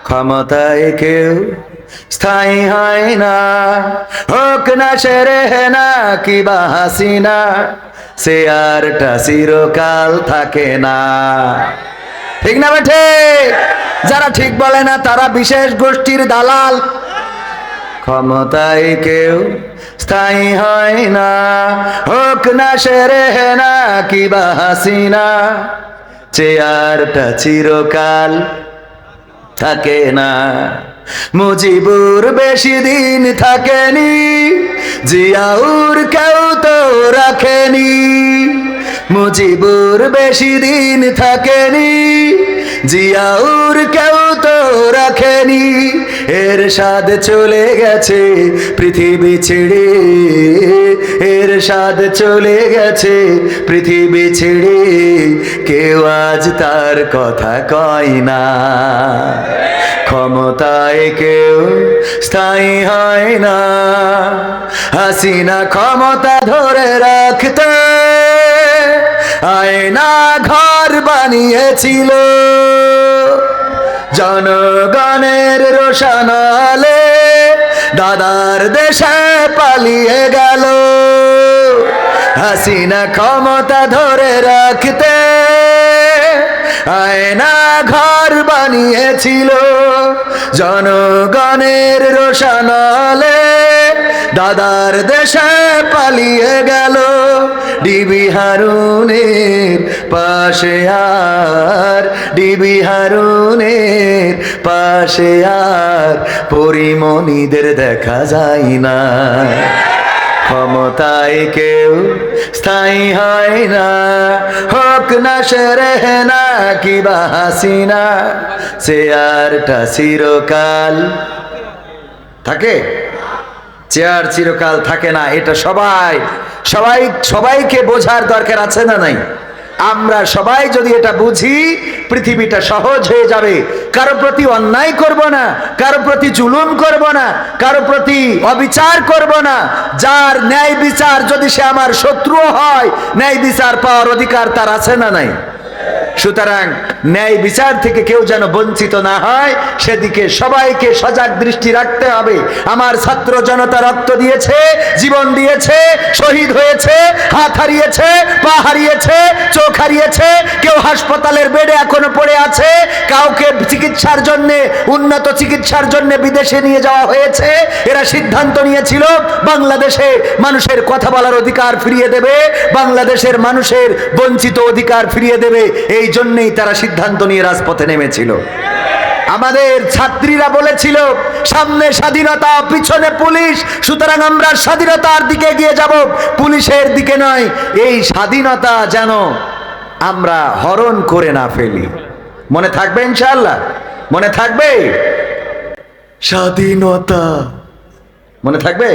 ক্ষমতায় কেউ স্থায়ী হয় না, হোক না শেরেনা কিবা হাসিনা, চেয়ারটা চিরকাল থাকে না। ঠিক না বেঠে? যারা ঠিক বলে না তারা বিশেষ গোষ্ঠীর দালাল। ক্ষমতায় কেউ স্থায়ী হয় না, হোক না শেরেনা কিবা হাসিনা, চেয়ারটা চিরকাল থাকে না। মুজিবুর বেশি দিন থাকেনি, জিয়াউর কেউ তো রাখেনি। মুজিবুর বেশি দিন থাকেনি, জিয়াউর কেউ তো রাখেনি। এরশাদ চলে গেছে পৃথিবী ছেড়ে, এরশাদ চলে গেছে পৃথিবী ছেড়ে, কেউ আজ তার কথা কয় না। ক্ষমতায় কেউ স্থায়ী হয় না, হাসিনা ক্ষমতা ধরে রাখতে আয়না ঘর বানিয়েছিল। জনগণের রোশনালে দাদার দেশে পালিয়ে গেল। হাসিনা ক্ষমতা ধরে রাখতে আয়না ঘর বানিয়েছিল। জনগণের রোশনালে দাদার দেশে পালিয়ে গেল। ডিবি হারুনের পাশে আর, ডিবি হারুনের পাশে আর পরিমণিদের দেখা যায় না। ক্ষমতায় কেউ স্থায়ী হয় না, হোক না শেরেনা কিবা হাসিনা, চেয়ারটা চিরকাল থাকে। চেয়ার চিরকাল থাকে না, এটা সবাইকে বোঝার দরকার আছে না নাই? আমরা সবাই যদি এটা বুঝি, পৃথিবীটা সহজ হয়ে যাবে। কারো প্রতি অন্যায় করব না, কারো প্রতি জুলুম করব না, কারো প্রতি অবিচার করব না। যার ন্যায় বিচার যদি সে আমার শত্রু হয়, ন্যায় বিচার পাওয়ার অধিকার তার আছে না নাই? সুতরাং ন্যায় বিচার থেকে কেউ যেন বঞ্চিত না হয়, সেদিকে সবাইকে সজাগ দৃষ্টি রাখতে হবে। আমার ছাত্র জনতা রক্ত দিয়েছে, জীবন দিয়েছে, শহীদ হয়েছে, হাত হারিয়েছে, পা হারিয়েছে, চোখ হারিয়েছে। কেউ হাসপাতালের বেডে এখনো পড়ে আছে, কাউকে চিকিৎসার জন্য, উন্নত চিকিৎসার জন্য বিদেশে নিয়ে যাওয়া হয়েছে। এরা সিদ্ধান্ত নিয়েছিল বাংলাদেশে মানুষের কথা বলার অধিকার ফিরিয়ে দেবে, বাংলাদেশের মানুষের বঞ্চিত অধিকার ফিরিয়ে দেবে। এই জন্যই তারা সিদ্ধান্ত নিয়ে রাজপথে নেমেছিল। আমাদের ছাত্রীরা বলেছিল সামনে স্বাধীনতা, পিছনে পুলিশ, সুতরাং আমরা স্বাধীনতার দিকে এগিয়ে যাব, পুলিশের দিকে নয়। এই স্বাধীনতা যেন আমরা হরণ করে না ফেলি। মনে থাকবে ইনশাআল্লাহ? মনে থাকবে? স্বাধীনতা মনে থাকবে?